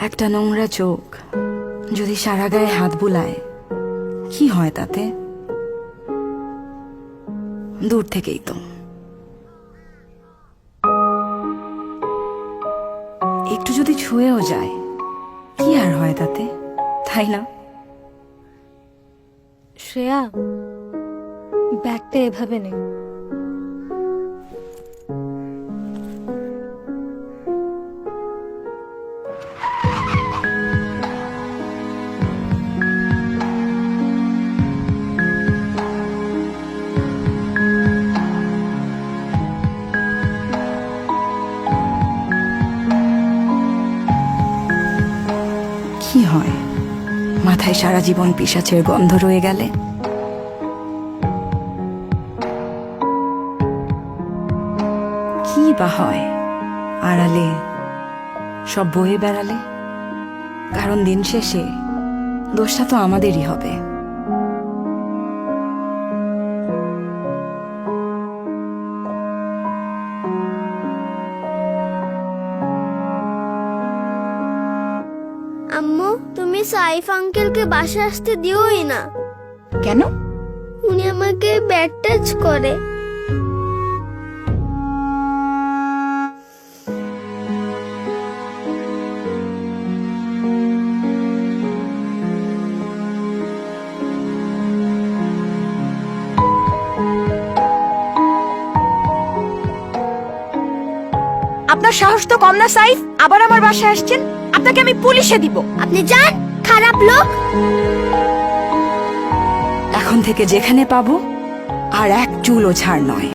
একটা নোংরা চোখ যদি সারা গায়ে হাত বুলায় কি হয় তাতে? দূর থেকেই তো একটু যদি ছুঁয়েও যায় কি আর হয় তাতে, তাই না? শ্রেয়া, ব্যাগটা এভাবে নে। কি হয় মাথায় সারা জীবন পিশাচের গন্ধ রয়ে গেলে? কি বা হয় আড়ালে সব বয়ে বেড়ালে? কারণ দিন শেষে দোষটা তো আমাদেরই হবে। আম্মু, তুমি সাইফ আঙ্কেলকে বাসায় আসতে দিওই না। কেন? উনি আমাকে ব্যাড টাচ করে। আপনার সাহস তো কম না সাইফ, আবার আমার বাসায় আসছেন। আপনাকে আমি পুলিশে দিব। আপনি যান, খারাপ লোক। এখন থেকে যেখানে পাবো আর এক চুলও ছাড় নয়।